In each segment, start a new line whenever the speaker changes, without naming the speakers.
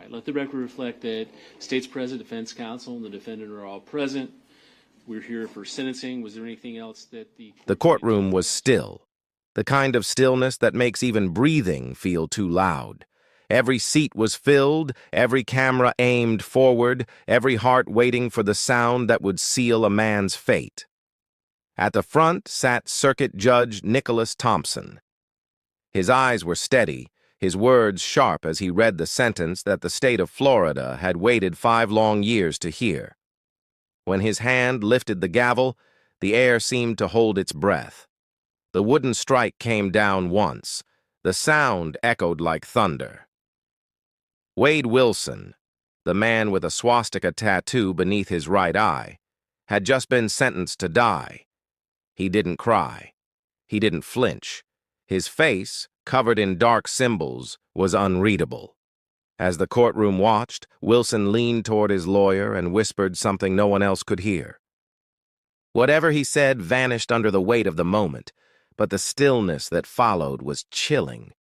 right, let the record reflect that State's President, Defense Counsel, and the defendant are all present. We're here for sentencing. Was there anything else that
The courtroom was still, the kind of stillness that makes even breathing feel too loud. Every seat was filled, every camera aimed forward, every heart waiting for the sound that would seal a man's fate. At the front sat Circuit Judge Nicholas Thompson. His eyes were steady, his words sharp as he read the sentence that the state of Florida had waited 5 long years to hear. When his hand lifted the gavel, the air seemed to hold its breath. The wooden strike came down once. The sound echoed like thunder. Wade Wilson, the man with a swastika tattoo beneath his right eye, had just been sentenced to die. He didn't cry. He didn't flinch. His face, covered in dark symbols, was unreadable. As the courtroom watched, Wilson leaned toward his lawyer and whispered something no one else could hear. Whatever he said vanished under the weight of the moment, but the stillness that followed was chilling.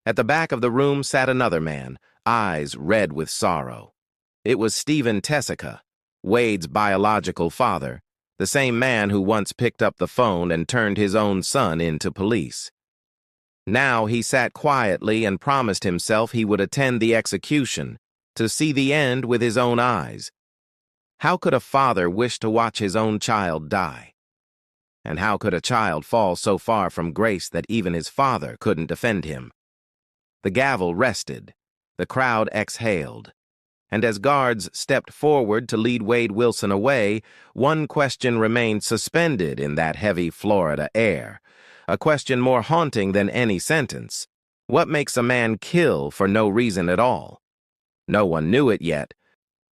At the back of the room sat another man, eyes red with sorrow. It was Stephen Tessica, Wade's biological father, the same man who once picked up the phone and turned his own son into police. Now he sat quietly and promised himself he would attend the execution, to see the end with his own eyes. How could a father wish to watch his own child die? And how could a child fall so far from grace that even his father couldn't defend him? The gavel rested, the crowd exhaled, and as guards stepped forward to lead Wade Wilson away, one question remained suspended in that heavy Florida air. A question more haunting than any sentence. What makes a man kill for no reason at all? No one knew it yet,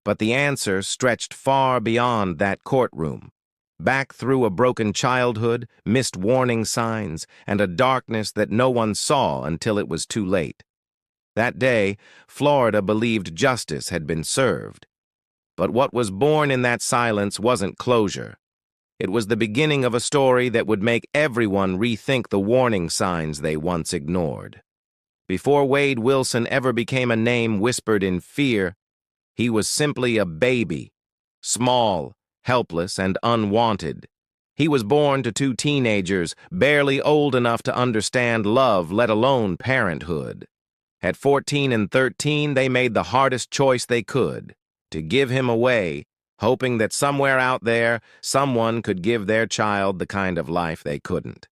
but the answer stretched far beyond that courtroom, back through a broken childhood, missed warning signs, and a darkness that no one saw until it was too late. That day, Florida believed justice had been served. But what was born in that silence wasn't closure. It was the beginning of a story that would make everyone rethink the warning signs they once ignored. Before Wade Wilson ever became a name whispered in fear, he was simply a baby, small, helpless, and unwanted. He was born to 2 teenagers, barely old enough to understand love, let alone parenthood. At 14 and 13, they made the hardest choice they could, to give him away, hoping that somewhere out there, someone could give their child the kind of life they couldn't.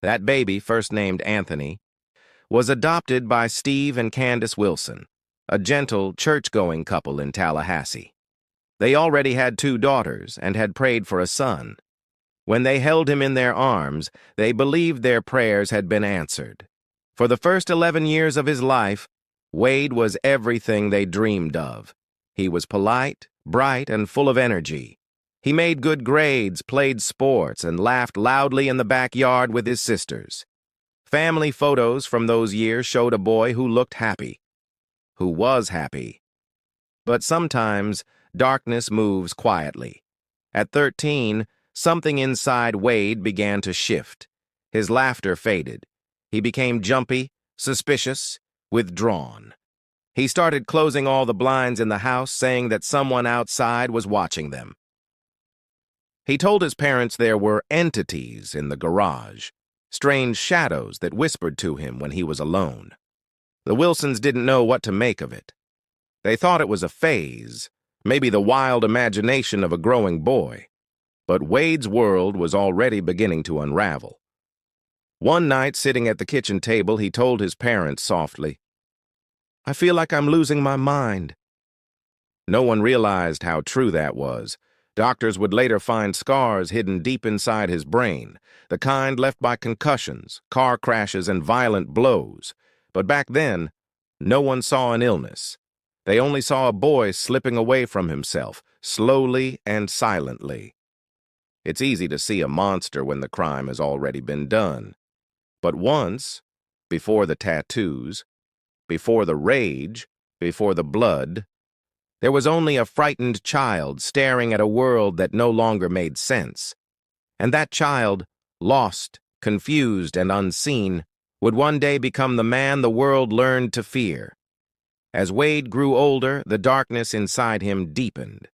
That baby, first named Anthony, was adopted by Steve and Candace Wilson, a gentle, church-going couple in Tallahassee. They already had 2 daughters and had prayed for a son. When they held him in their arms, they believed their prayers had been answered. For the first 11 years of his life, Wade was everything they dreamed of. He was polite, bright, and full of energy. He made good grades, played sports, and laughed loudly in the backyard with his sisters. Family photos from those years showed a boy who looked happy, who was happy. But sometimes, darkness moves quietly. At 13, something inside Wade began to shift. His laughter faded. He became jumpy, suspicious, withdrawn. He started closing all the blinds in the house, saying that someone outside was watching them. He told his parents there were entities in the garage, strange shadows that whispered to him when he was alone. The Wilsons didn't know what to make of it. They thought it was a phase, maybe the wild imagination of a growing boy. But Wade's world was already beginning to unravel. One night, sitting at the kitchen table, he told his parents softly, "I feel like I'm losing my mind." No one realized how true that was. Doctors would later find scars hidden deep inside his brain, the kind left by concussions, car crashes, and violent blows. But back then, no one saw an illness. They only saw a boy slipping away from himself, slowly and silently. It's easy to see a monster when the crime has already been done. But once, before the tattoos, before the rage, before the blood, there was only a frightened child staring at a world that no longer made sense. And that child, lost, confused, and unseen, would one day become the man the world learned to fear. As Wade grew older, the darkness inside him deepened.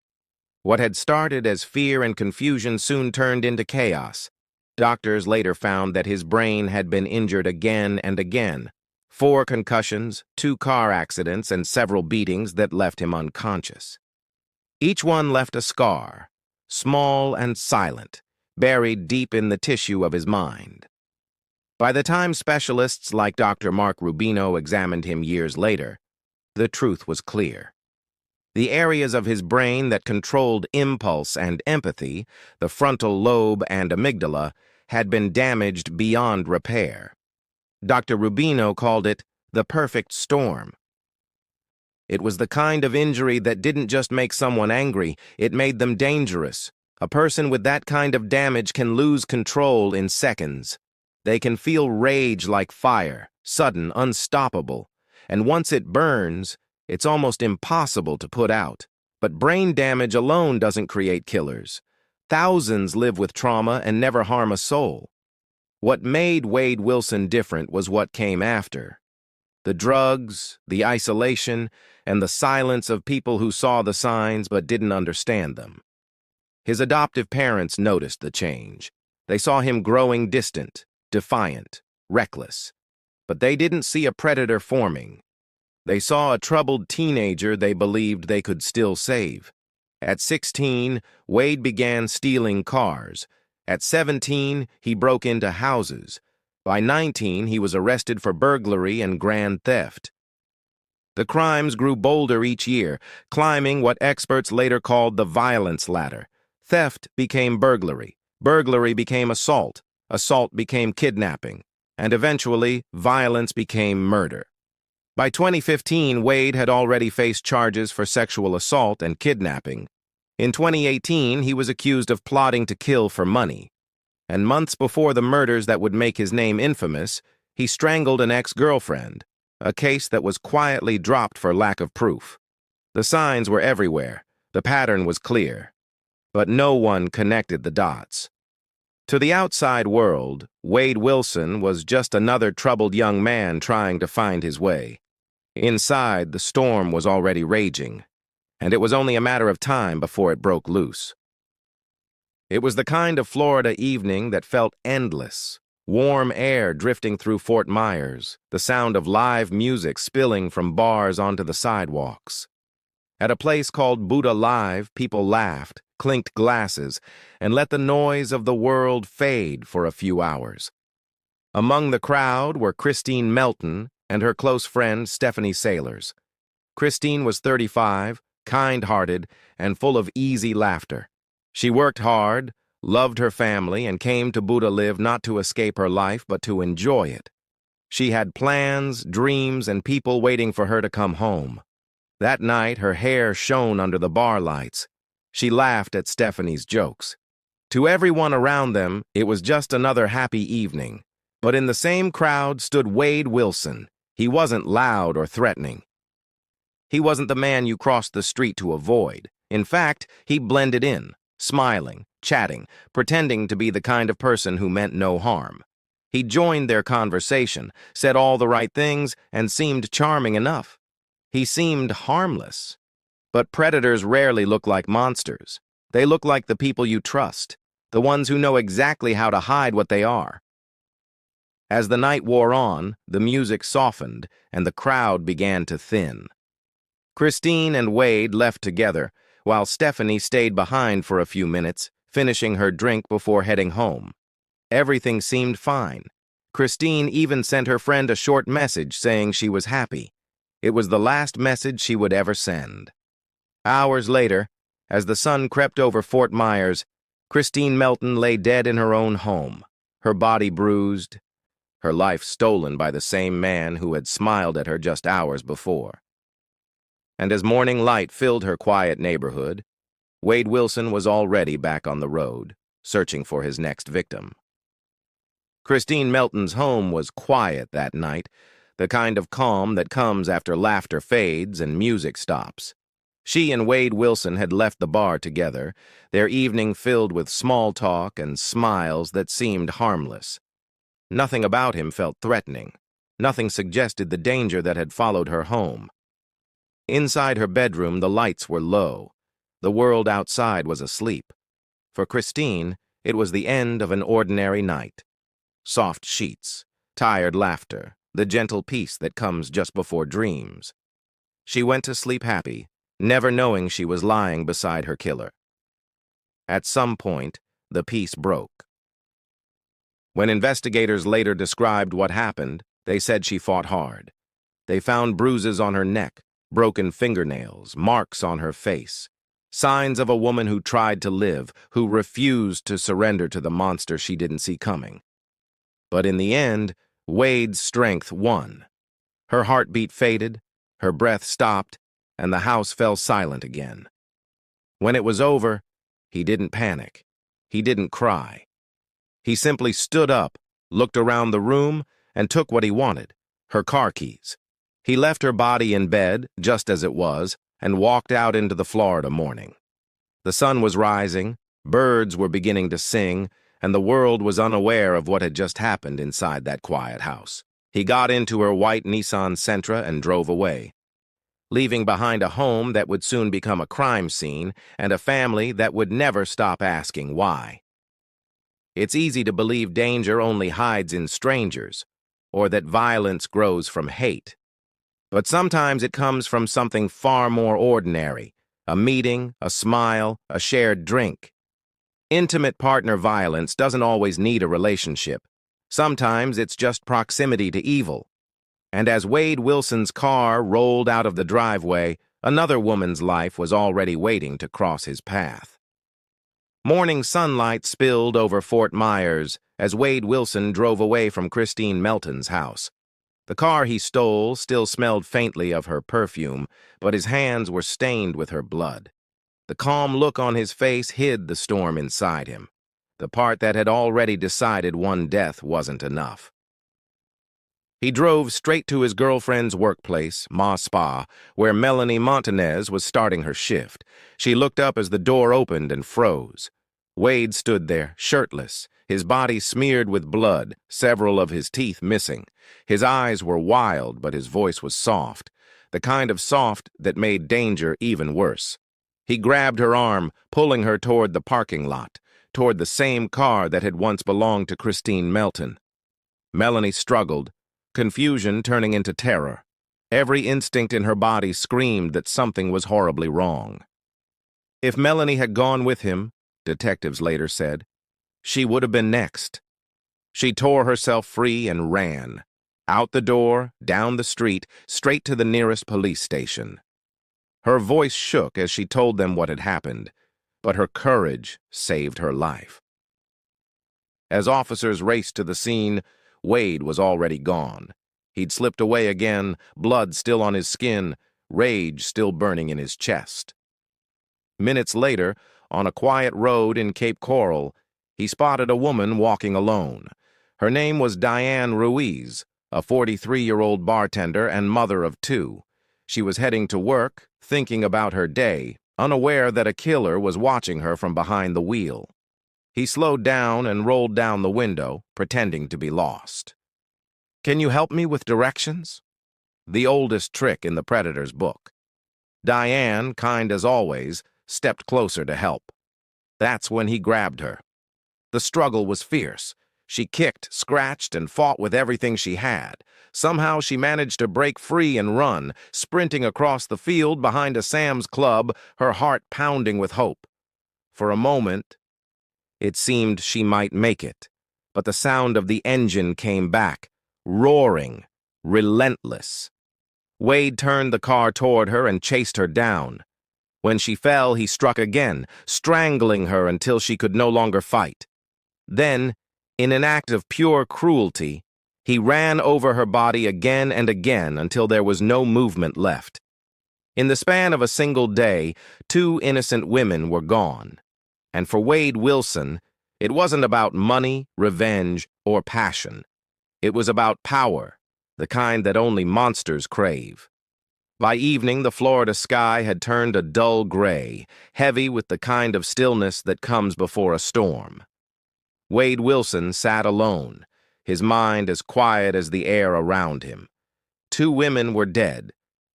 What had started as fear and confusion soon turned into chaos. Doctors later found that his brain had been injured again and again. 4 concussions, 2 car accidents, and several beatings that left him unconscious. Each one left a scar, small and silent, buried deep in the tissue of his mind. By the time specialists like Dr. Mark Rubino examined him years later, the truth was clear. The areas of his brain that controlled impulse and empathy, the frontal lobe and amygdala, had been damaged beyond repair. Dr. Rubino called it the perfect storm. It was the kind of injury that didn't just make someone angry, it made them dangerous. A person with that kind of damage can lose control in seconds. They can feel rage like fire, sudden, unstoppable, and once it burns, it's almost impossible to put out. But brain damage alone doesn't create killers. Thousands live with trauma and never harm a soul. What made Wade Wilson different was what came after. The drugs, the isolation, and the silence of people who saw the signs but didn't understand them. His adoptive parents noticed the change. They saw him growing distant, defiant, reckless. But they didn't see a predator forming. They saw a troubled teenager they believed they could still save. At 16, Wade began stealing cars. At 17, he broke into houses. By 19, he was arrested for burglary and grand theft. The crimes grew bolder each year, climbing what experts later called the violence ladder. Theft became burglary. Burglary became assault. Assault became kidnapping. And eventually, violence became murder. By 2015, Wade had already faced charges for sexual assault and kidnapping. In 2018, he was accused of plotting to kill for money. And months before the murders that would make his name infamous, he strangled an ex-girlfriend, a case that was quietly dropped for lack of proof. The signs were everywhere. The pattern was clear. But no one connected the dots. To the outside world, Wade Wilson was just another troubled young man trying to find his way. Inside, the storm was already raging, and it was only a matter of time before it broke loose. It was the kind of Florida evening that felt endless. Warm air drifting through Fort Myers, the sound of live music spilling from bars onto the sidewalks. At a place called Buddha Live, people laughed, clinked glasses, and let the noise of the world fade for a few hours. Among the crowd were Christine Melton and her close friend Stephanie Sailors. Christine was 35, kind-hearted, and full of easy laughter. She worked hard, loved her family, and came to Buddha Live not to escape her life, but to enjoy it. She had plans, dreams, and people waiting for her to come home. That night, her hair shone under the bar lights. She laughed at Stephanie's jokes. To everyone around them, it was just another happy evening. But in the same crowd stood Wade Wilson. He wasn't loud or threatening. He wasn't the man you crossed the street to avoid. In fact, he blended in, smiling, chatting, pretending to be the kind of person who meant no harm. He joined their conversation, said all the right things, and seemed charming enough. He seemed harmless. But predators rarely look like monsters. They look like the people you trust, the ones who know exactly how to hide what they are. As the night wore on, the music softened, and the crowd began to thin. Christine and Wade left together, while Stephanie stayed behind for a few minutes, finishing her drink before heading home. Everything seemed fine. Christine even sent her friend a short message saying she was happy. It was the last message she would ever send. Hours later, as the sun crept over Fort Myers, Christine Melton lay dead in her own home, her body bruised, her life stolen by the same man who had smiled at her just hours before. And as morning light filled her quiet neighborhood, Wade Wilson was already back on the road, searching for his next victim. Christine Melton's home was quiet that night, the kind of calm that comes after laughter fades and music stops. She and Wade Wilson had left the bar together, their evening filled with small talk and smiles that seemed harmless. Nothing about him felt threatening. Nothing suggested the danger that had followed her home. Inside her bedroom, the lights were low. The world outside was asleep. For Christine, it was the end of an ordinary night. Soft sheets, tired laughter, the gentle peace that comes just before dreams. She went to sleep happy, never knowing she was lying beside her killer. At some point, the peace broke. When investigators later described what happened, they said she fought hard. They found bruises on her neck, broken fingernails, marks on her face, signs of a woman who tried to live, who refused to surrender to the monster she didn't see coming. But in the end, Wade's strength won. Her heartbeat faded, her breath stopped, and the house fell silent again. When it was over, he didn't panic. He didn't cry. He simply stood up, looked around the room, and took what he wanted, her car keys. He left her body in bed, just as it was, and walked out into the Florida morning. The sun was rising, birds were beginning to sing, and the world was unaware of what had just happened inside that quiet house. He got into her white Nissan Sentra and drove away, leaving behind a home that would soon become a crime scene and a family that would never stop asking why. It's easy to believe danger only hides in strangers, or that violence grows from hate. But sometimes it comes from something far more ordinary, a meeting, a smile, a shared drink. Intimate partner violence doesn't always need a relationship. Sometimes it's just proximity to evil. And as Wade Wilson's car rolled out of the driveway, another woman's life was already waiting to cross his path. Morning sunlight spilled over Fort Myers as Wade Wilson drove away from Christine Melton's house. The car he stole still smelled faintly of her perfume, but his hands were stained with her blood. The calm look on his face hid the storm inside him, the part that had already decided one death wasn't enough. He drove straight to his girlfriend's workplace, Ma Spa, where Melanie Montanez was starting her shift. She looked up as the door opened and froze. Wade stood there, shirtless, his body smeared with blood, several of his teeth missing. His eyes were wild, but his voice was soft, the kind of soft that made danger even worse. He grabbed her arm, pulling her toward the parking lot, toward the same car that had once belonged to Christine Melton. Melanie struggled, confusion turning into terror. Every instinct in her body screamed that something was horribly wrong. If Melanie had gone with him, detectives later said, she would have been next. She tore herself free and ran. Out the door, down the street, straight to the nearest police station. Her voice shook as she told them what had happened, but her courage saved her life. As officers raced to the scene, Wade was already gone. He'd slipped away again, blood still on his skin, rage still burning in his chest. Minutes later, on a quiet road in Cape Coral, he spotted a woman walking alone. Her name was Diane Ruiz, a 43-year-old bartender and mother of two. She was heading to work, thinking about her day, unaware that a killer was watching her from behind the wheel. He slowed down and rolled down the window, pretending to be lost. "Can you help me with directions?" The oldest trick in the Predator's book. Diane, kind as always, stepped closer to help. That's when he grabbed her. The struggle was fierce. She kicked, scratched, and fought with everything she had. Somehow she managed to break free and run, sprinting across the field behind a Sam's Club, her heart pounding with hope. For a moment, it seemed she might make it, but the sound of the engine came back, roaring, relentless. Wade turned the car toward her and chased her down. When she fell, he struck again, strangling her until she could no longer fight. Then, in an act of pure cruelty, he ran over her body again and again until there was no movement left. In the span of a single day, 2 innocent women were gone. And for Wade Wilson, it wasn't about money, revenge, or passion. It was about power, the kind that only monsters crave. By evening, the Florida sky had turned a dull gray, heavy with the kind of stillness that comes before a storm. Wade Wilson sat alone, his mind as quiet as the air around him. 2 women were dead,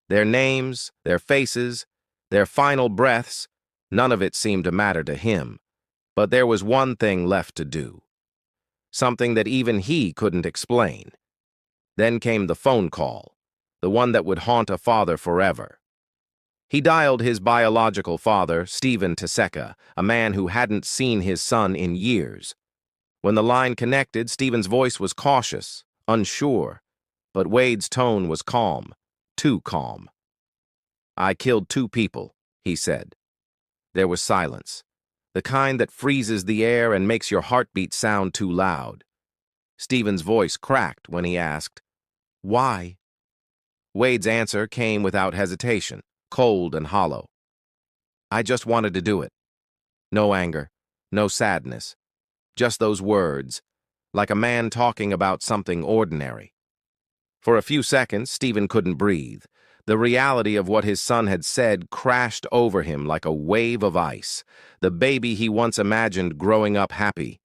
Their names, their faces, their final breaths, none of it seemed to matter to him. But there was one thing left to do. Something that even he couldn't explain. Then came the phone call, the one that would haunt a father forever. He dialed his biological father, Stephen Teseka, a man who hadn't seen his son in years. When the line connected, Stephen's voice was cautious, unsure, but Wade's tone was calm, too calm. "I killed 2 people," he said. There was silence, the kind that freezes the air and makes your heartbeat sound too loud. Stephen's voice cracked when he asked, "Why?" Wade's answer came without hesitation, cold and hollow. "I just wanted to do it." No anger, no sadness, just those words, like a man talking about something ordinary. For a few seconds, Stephen couldn't breathe. The reality of what his son had said crashed over him like a wave of ice. The baby he once imagined growing up happy.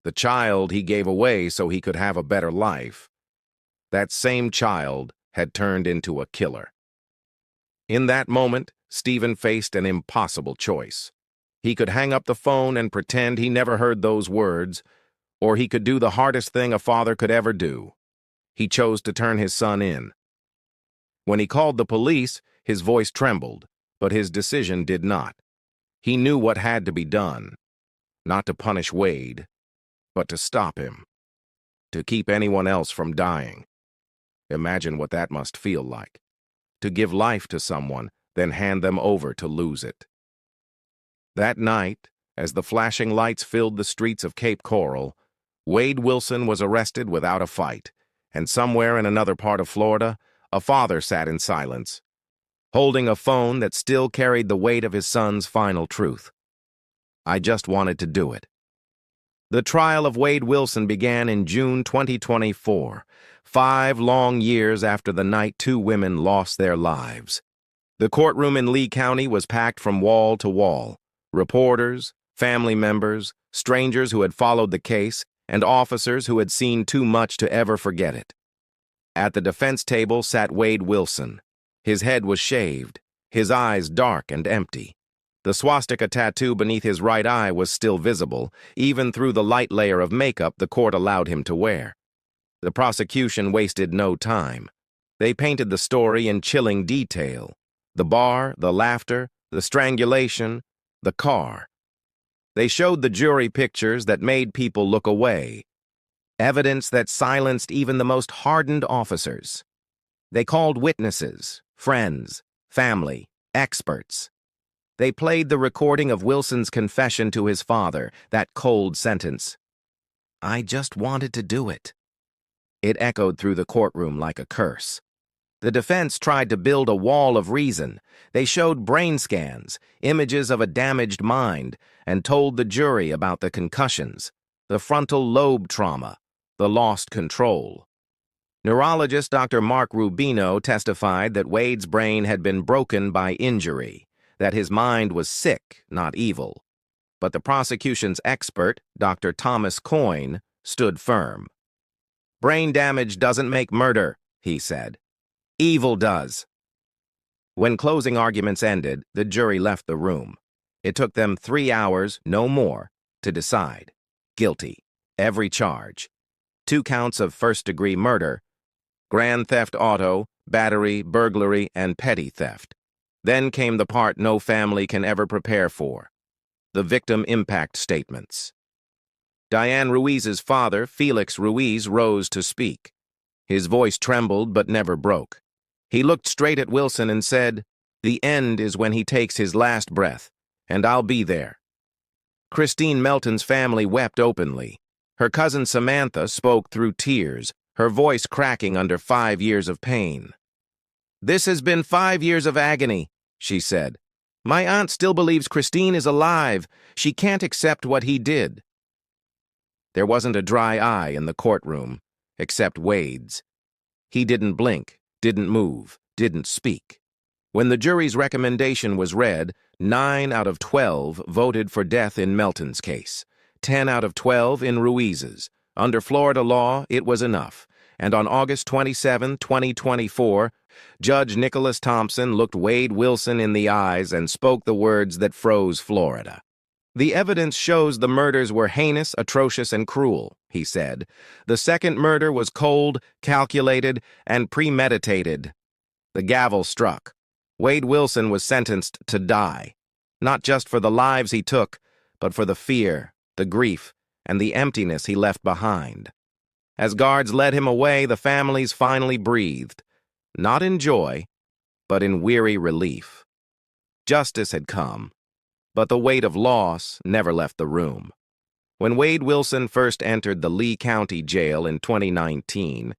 The child he gave away so he could have a better life. That same child had turned into a killer. In that moment, Stephen faced an impossible choice. He could hang up the phone and pretend he never heard those words, or he could do the hardest thing a father could ever do. He chose to turn his son in. When he called the police, his voice trembled, but his decision did not. He knew what had to be done. Not to punish Wade, but to stop him. To keep anyone else from dying. Imagine what that must feel like. To give life to someone, then hand them over to lose it. That night, as the flashing lights filled the streets of Cape Coral, Wade Wilson was arrested without a fight, and somewhere in another part of Florida, a father sat in silence, holding a phone that still carried the weight of his son's final truth. "I just wanted to do it." The trial of Wade Wilson began in June 2024, 5 long years after the night 2 women lost their lives. The courtroom in Lee County was packed from wall to wall. Reporters, family members, strangers who had followed the case, and officers who had seen too much to ever forget it. At the defense table sat Wade Wilson. His head was shaved, his eyes dark and empty. The swastika tattoo beneath his right eye was still visible, even through the light layer of makeup the court allowed him to wear. The prosecution wasted no time. They painted the story in chilling detail. The bar, the laughter, the strangulation, the car. They showed the jury pictures that made people look away. Evidence that silenced even the most hardened officers. They called witnesses, friends, family, experts. They played the recording of Wilson's confession to his father, that cold sentence. "I just wanted to do it." It echoed through the courtroom like a curse. The defense tried to build a wall of reason. They showed brain scans, images of a damaged mind, and told the jury about the concussions, the frontal lobe trauma, the lost control. Neurologist Dr. Mark Rubino testified that Wade's brain had been broken by injury, that his mind was sick, not evil. But the prosecution's expert, Dr. Thomas Coyne, stood firm. "Brain damage doesn't make murder," he said. "Evil does." When closing arguments ended, the jury left the room. It took them 3 hours, no more, to decide. Guilty. Every charge. 2 counts of first-degree murder, grand theft auto, battery, burglary, and petty theft. Then came the part no family can ever prepare for. The victim impact statements. Diane Ruiz's father, Felix Ruiz, rose to speak. His voice trembled but never broke. He looked straight at Wilson and said, "The end is when he takes his last breath, and I'll be there." Christine Melton's family wept openly. Her cousin Samantha spoke through tears, her voice cracking under 5 years of pain. "This has been 5 years of agony," she said. "My aunt still believes Christine is alive. She can't accept what he did." There wasn't a dry eye in the courtroom, except Wade's. He didn't blink, didn't move, didn't speak. When the jury's recommendation was read, 9 out of 12 voted for death in Melton's case, 10 out of 12 in Ruiz's. Under Florida law, it was enough. And on August 27, 2024, Judge Nicholas Thompson looked Wade Wilson in the eyes and spoke the words that froze Florida. "The evidence shows the murders were heinous, atrocious, and cruel," he said. "The second murder was cold, calculated, and premeditated." The gavel struck. Wade Wilson was sentenced to die, not just for the lives he took, but for the fear, the grief, and the emptiness he left behind. As guards led him away, the families finally breathed, not in joy, but in weary relief. Justice had come, but the weight of loss never left the room. When Wade Wilson first entered the Lee County Jail in 2019,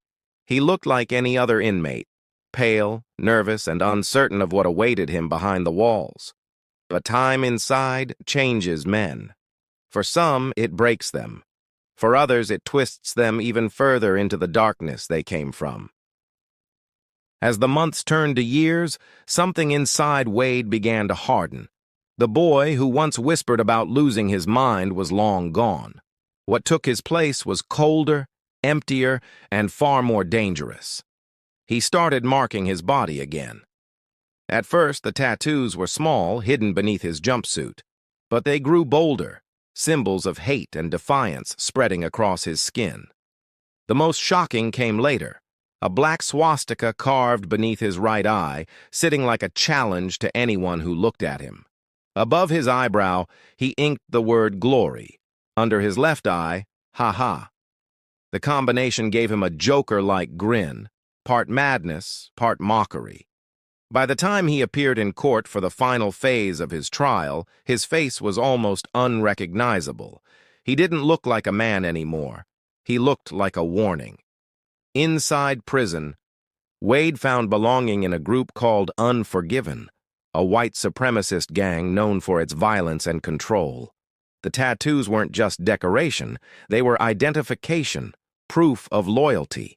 he looked like any other inmate, pale, nervous, and uncertain of what awaited him behind the walls. But time inside changes men. For some, it breaks them. For others, it twists them even further into the darkness they came from. As the months turned to years, something inside Wade began to harden. The boy who once whispered about losing his mind was long gone. What took his place was colder, emptier, and far more dangerous. He started marking his body again. At first, the tattoos were small, hidden beneath his jumpsuit, but they grew bolder, symbols of hate and defiance spreading across his skin. The most shocking came later, a black swastika carved beneath his right eye, sitting like a challenge to anyone who looked at him. Above his eyebrow, he inked the word glory. Under his left eye, ha-ha. The combination gave him a Joker-like grin, part madness, part mockery. By the time he appeared in court for the final phase of his trial, his face was almost unrecognizable. He didn't look like a man anymore. He looked like a warning. Inside prison, Wade found belonging in a group called Unforgiven, a white supremacist gang known for its violence and control. The tattoos weren't just decoration, they were identification, proof of loyalty.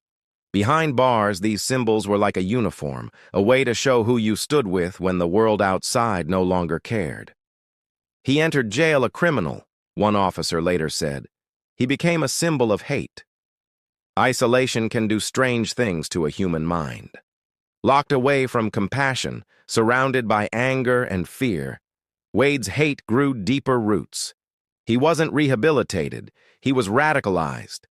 Behind bars, these symbols were like a uniform, a way to show who you stood with when the world outside no longer cared. He entered jail a criminal, one officer later said. He became a symbol of hate. Isolation can do strange things to a human mind. Locked away from compassion, surrounded by anger and fear, Wade's hate grew deeper roots. He wasn't rehabilitated, he was radicalized.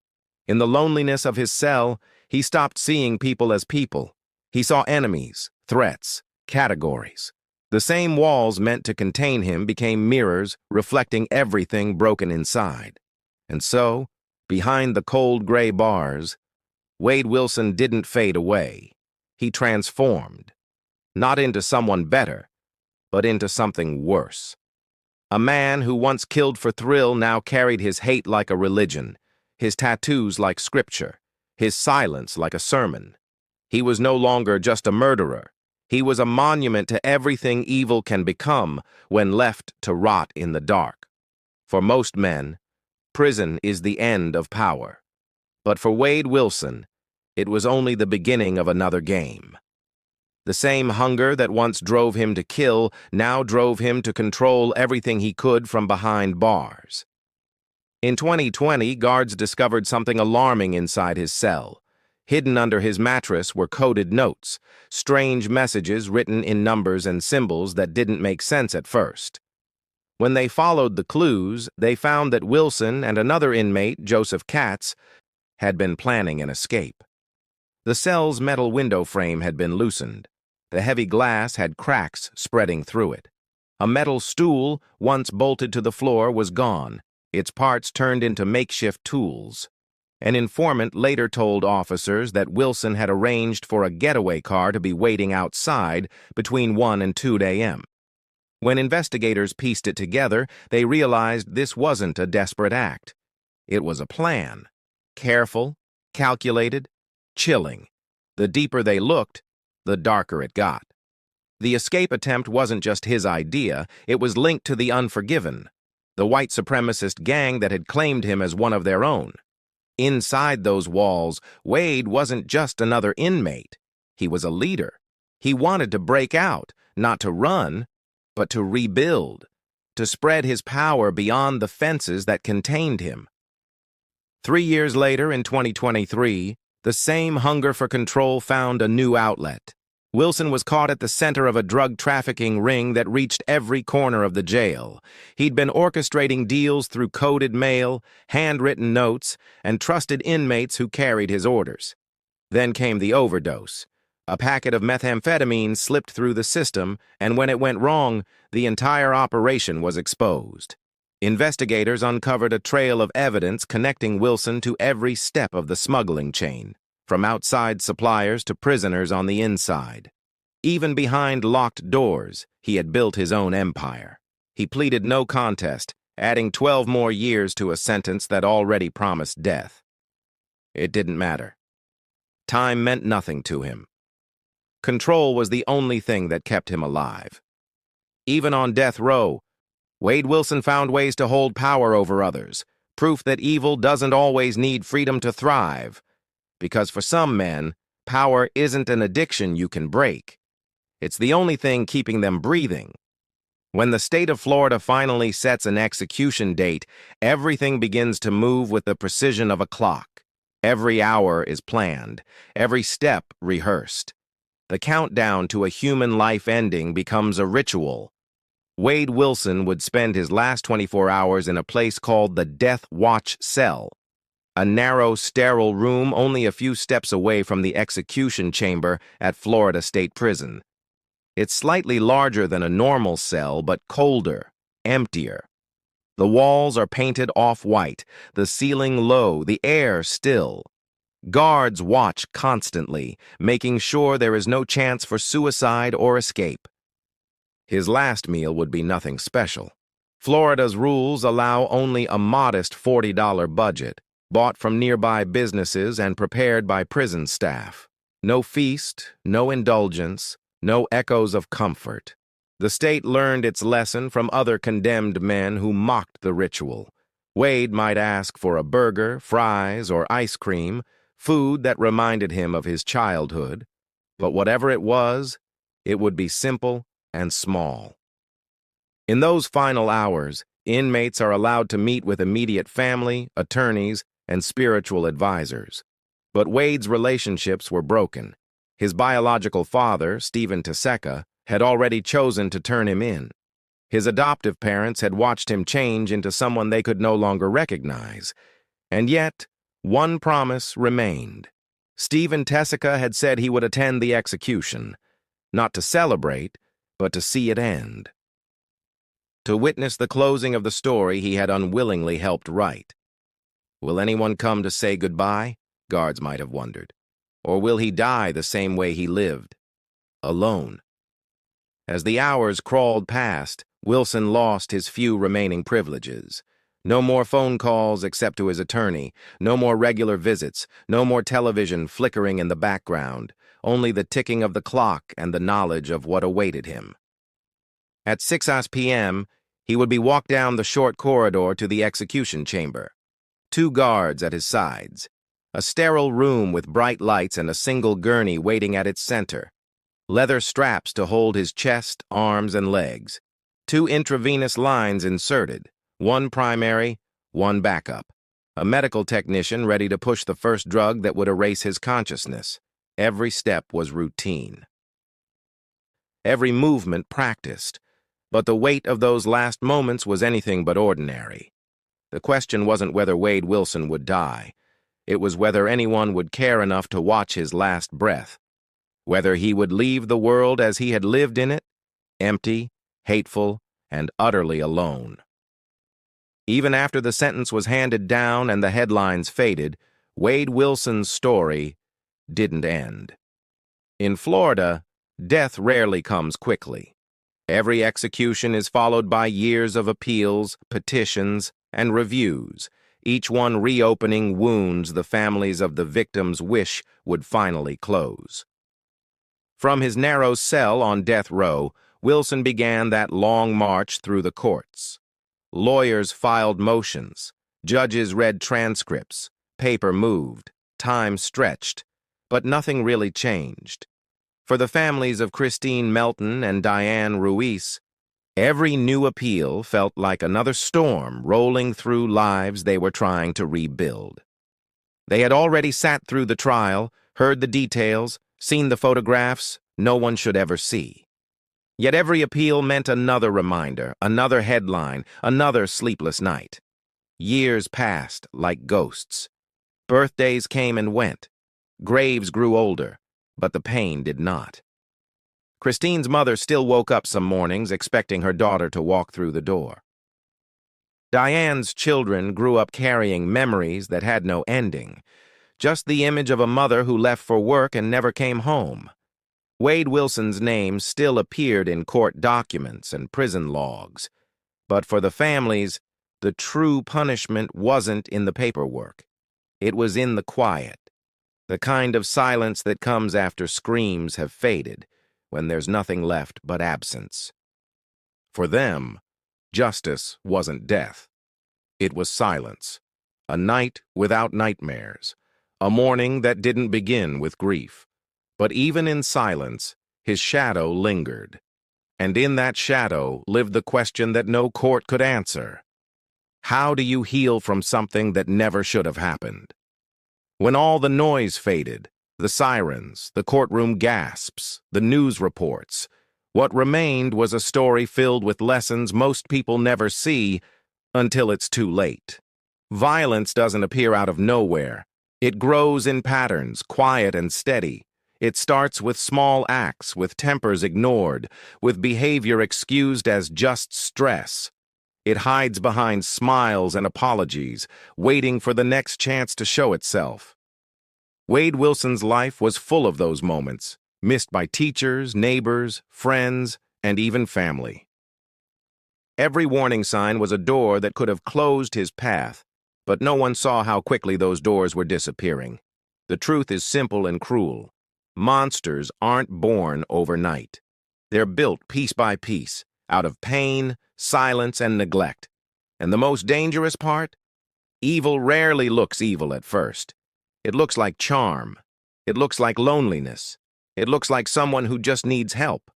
In the loneliness of his cell, he stopped seeing people as people. He saw enemies, threats, categories. The same walls meant to contain him became mirrors reflecting everything broken inside. And so, behind the cold gray bars, Wade Wilson didn't fade away. He transformed, not into someone better, but into something worse. A man who once killed for thrill now carried his hate like a religion, his tattoos like scripture, his silence like a sermon. He was no longer just a murderer. He was a monument to everything evil can become when left to rot in the dark. For most men, prison is the end of power. But for Wade Wilson, it was only the beginning of another game. The same hunger that once drove him to kill now drove him to control everything he could from behind bars. In 2020, guards discovered something alarming inside his cell. Hidden under his mattress were coded notes, strange messages written in numbers and symbols that didn't make sense at first. When they followed the clues, they found that Wilson and another inmate, Joseph Katz, had been planning an escape. The cell's metal window frame had been loosened. The heavy glass had cracks spreading through it. A metal stool, once bolted to the floor, was gone, its parts turned into makeshift tools. An informant later told officers that Wilson had arranged for a getaway car to be waiting outside between 1 and 2 a.m. When investigators pieced it together, they realized this wasn't a desperate act. It was a plan. Careful, calculated, chilling. The deeper they looked, the darker it got. The escape attempt wasn't just his idea, it was linked to the Unforgiven, the white supremacist gang that had claimed him as one of their own. Inside those walls, Wade wasn't just another inmate. He was a leader. He wanted to break out, not to run, but to rebuild, to spread his power beyond the fences that contained him. 3 years later, in 2023, the same hunger for control found a new outlet. Wilson was caught at the center of a drug trafficking ring that reached every corner of the jail. He'd been orchestrating deals through coded mail, handwritten notes, and trusted inmates who carried his orders. Then came the overdose. A packet of methamphetamine slipped through the system, and when it went wrong, the entire operation was exposed. Investigators uncovered a trail of evidence connecting Wilson to every step of the smuggling chain, from outside suppliers to prisoners on the inside. Even behind locked doors, he had built his own empire. He pleaded no contest, adding 12 more years to a sentence that already promised death. It didn't matter. Time meant nothing to him. Control was the only thing that kept him alive. Even on death row, Wade Wilson found ways to hold power over others, proof that evil doesn't always need freedom to thrive. Because for some men, power isn't an addiction you can break. It's the only thing keeping them breathing. When the state of Florida finally sets an execution date, everything begins to move with the precision of a clock. Every hour is planned, every step rehearsed. The countdown to a human life ending becomes a ritual. Wade Wilson would spend his last 24 hours in a place called the Death Watch Cell, a narrow, sterile room only a few steps away from the execution chamber at Florida State Prison. It's slightly larger than a normal cell, but colder, emptier. The walls are painted off-white, the ceiling low, the air still. Guards watch constantly, making sure there is no chance for suicide or escape. His last meal would be nothing special. Florida's rules allow only a modest $40 budget, bought from nearby businesses and prepared by prison staff. No feast, no indulgence, no echoes of comfort. The state learned its lesson from other condemned men who mocked the ritual. Wade might ask for a burger, fries, or ice cream, food that reminded him of his childhood. But whatever it would be simple and small. In those final hours, inmates are allowed to meet with immediate family, attorneys, and spiritual advisors. But Wade's relationships were broken. His biological father, Stephen Taseka, had already chosen to turn him in. His adoptive parents had watched him change into someone they could no longer recognize. And yet, one promise remained. Stephen Taseka had said he would attend the execution, not to celebrate, but to see it end. To witness the closing of the story he had unwillingly helped write. Will anyone come to say goodbye? Guards might have wondered. Or will he die the same way he lived, alone? As the hours crawled past, Wilson lost his few remaining privileges. No more phone calls except to his attorney, no more regular visits, no more television flickering in the background, only the ticking of the clock and the knowledge of what awaited him. At 6 p.m., he would be walked down the short corridor to the execution chamber. 2 guards at his sides. A sterile room with bright lights and a single gurney waiting at its center. Leather straps to hold his chest, arms, and legs. 2 intravenous lines inserted, 1 primary, 1 backup. A medical technician ready to push the first drug that would erase his consciousness. Every step was routine. Every movement practiced. But the weight of those last moments was anything but ordinary. The question wasn't whether Wade Wilson would die. It was whether anyone would care enough to watch his last breath. Whether he would leave the world as he had lived in it, empty, hateful, and utterly alone. Even after the sentence was handed down and the headlines faded, Wade Wilson's story didn't end. In Florida, death rarely comes quickly. Every execution is followed by years of appeals, petitions, and reviews, each one reopening wounds the families of the victims wish would finally close. From his narrow cell on death row, Wilson began that long march through the courts. Lawyers filed motions, judges read transcripts, paper moved, time stretched, but nothing really changed. For the families of Christine Melton and Diane Ruiz, every new appeal felt like another storm rolling through lives they were trying to rebuild. They had already sat through the trial, heard the details, seen the photographs, no one should ever see. Yet every appeal meant another reminder, another headline, another sleepless night. Years passed like ghosts. Birthdays came and went. Graves grew older, but the pain did not. Christine's mother still woke up some mornings expecting her daughter to walk through the door. Diane's children grew up carrying memories that had no ending, just the image of a mother who left for work and never came home. Wade Wilson's name still appeared in court documents and prison logs, but for the families, the true punishment wasn't in the paperwork. It was in the quiet, the kind of silence that comes after screams have faded, when there's nothing left but absence. For them, justice wasn't death. It was silence, a night without nightmares, a morning that didn't begin with grief. But even in silence, his shadow lingered. And in that shadow lived the question that no court could answer. How do you heal from something that never should have happened? When all the noise faded, the sirens, the courtroom gasps, the news reports, what remained was a story filled with lessons most people never see until it's too late. Violence doesn't appear out of nowhere. It grows in patterns, quiet and steady. It starts with small acts, with tempers ignored, with behavior excused as just stress. It hides behind smiles and apologies, waiting for the next chance to show itself. Wade Wilson's life was full of those moments, missed by teachers, neighbors, friends, and even family. Every warning sign was a door that could have closed his path, but no one saw how quickly those doors were disappearing. The truth is simple and cruel. Monsters aren't born overnight. They're built piece by piece, out of pain, silence, and neglect. And the most dangerous part? Evil rarely looks evil at first. It looks like charm. It looks like loneliness. It looks like someone who just needs help.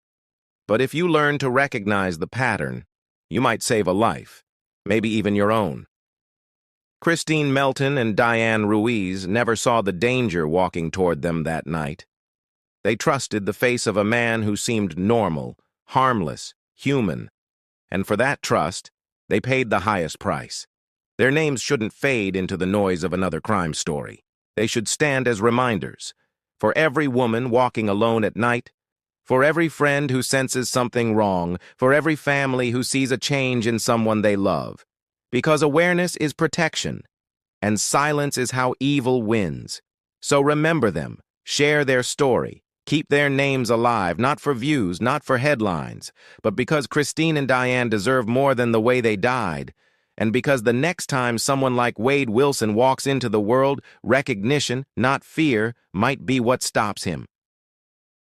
But if you learn to recognize the pattern, you might save a life, maybe even your own. Christine Melton and Diane Ruiz never saw the danger walking toward them that night. They trusted the face of a man who seemed normal, harmless, human. And for that trust, they paid the highest price. Their names shouldn't fade into the noise of another crime story. They should stand as reminders. For every woman walking alone at night, for every friend who senses something wrong, for every family who sees a change in someone they love. Because awareness is protection, and silence is how evil wins. So remember them, share their story. Keep their names alive, not for views, not for headlines, but because Christine and Diane deserve more than the way they died, and because the next time someone like Wade Wilson walks into the world, recognition, not fear, might be what stops him.